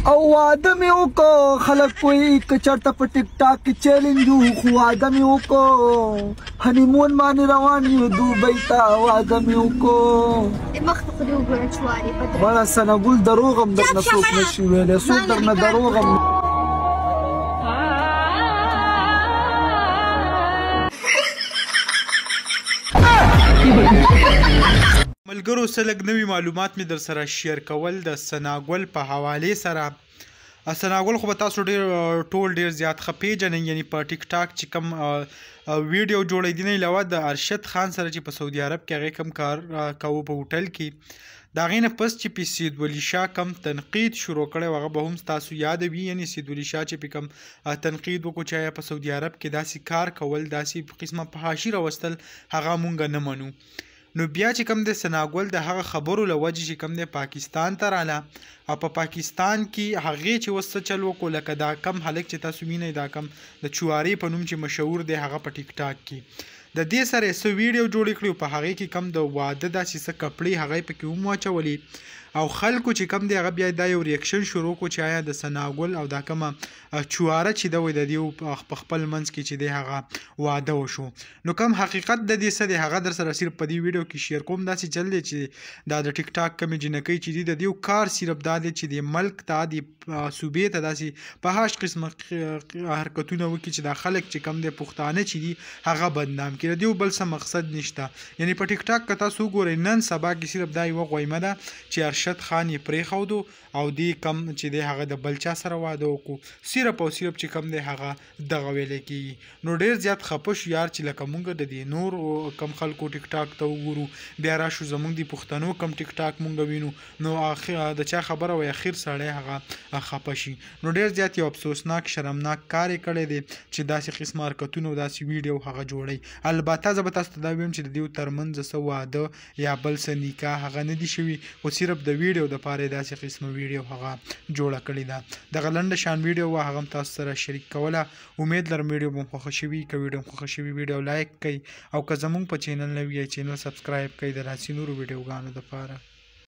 او واده مې وکړو خلک کوي که چېرته په ټیک ټاک کې چیلنج وو خو واده مې وکړو هنیمون باندې روان یو دوبۍ ته واده مې وکړو مخته خو دې وګوره چوارې بله ثناګل دروغ هم درنه څوک نشي ویلی څوک درنه دروغ هم ملګرو څه لږ نوي معلومات مې در سره شیر کول د ثناګل په حوالې سره. ثناګل خو به تاسو ټول ډېر زیات ښه پیژنئ، یعنې په ټیک ټاک چې کوم ویډیو جوړی دی نه علاوه د ارشد خان سره چې په سعودي عرب کې هغې کوم کار کوو په هوټل کې، د هغې نه پس چې په سیدولي شاه کم تنقید شروع کړی هغه به هم ستاسو یاد وي. یعنې سیدولي شاه چې په کوم تنقید وکړو چې آیا په سعودي عرب کې داسې کار کول داسې قسمه فحاشي راوستل هغه مونږ نه منو. نو بیا چې کوم د ثناګل د هغه خبرو له وجې چې کوم د پاکستان ته راله او په پاکستان کې هغې چې اوس څه چل وکړو لکه دا کم هلک چې تاسو وینئ دا کم د چوارې په نوم چې مشهور دی هغه په ټیک ټاک کې د دې سره یې څه ویډیو جوړې کړي په هغې کې کم د واده داسې څه کپړې هغه یې پکې هم واچولې او خلکو چې کم دی هغه بیا دا یو ریاکشن شروع کړو چې آیا د ثناګل او دا کومه چواره چې ده وایي د دې په خپل منځ کې چې دی هغه واده وشو. نو کم حقیقت د دې څه دی هغه در سره صرف په دې ویډیو کې شیر کوم. داسې چل دی چې دا د ټیک ټاک کمې جنکۍ چې دي د دې کار صرف دا دی چې د ملک ته د صوبې ته داسې په هاش قسمه حرکتونه وکړي چې دا خلک چې کم دی پښتانه چې دي هغه بدنام کړي، د دې بل څه مقصد نشته. یعنې په ټیک ټاک که تاسو وګورئ نن سبا کې صرف دا یوه غویمه ده چې ارشد خان یې پرېښودو او دې کم چې دی هغه د بل چا سره واده وکړو، صرف او صرف چې کم دی هغه دغه ویلی کېږي. نو ډېر زیات خفه شو یار چې لکه مونږ د دې نور کم خلکو ټیک ټاک ته وګورو بیا راشو زمونږ د پښتنو کم ټیک ټاک مونږ وینو نو د چا خبره وایي اخر سړی هغه خفه شي. نو ډېر زیات یو افسوسناک شرمناک کار یې کړی دی چې داسې قسمه حرکتونه او داسې ویډیو هغه جوړوي. البته زه به تاسو ته دا ویم چې د دې ترمنځ څه واده یا بل څه نکاح هغه نه دي شوي، خو صرف د ویډیو دپاره یې داسې قسمه ویډیو هغه جوړه کړې ده. دغه لنډه شان ویډیو وه هغه هم تاسو سره شریک کوله. امید لرم ویډیو به مو خوښه شوي. که ویډیو مو خوښه شوي ویډیو لایک کړئ او که زموږ په چینل نوي یئ چینل سبسکرایب کړئ د داسې نورو ویډیوګانو دپاره.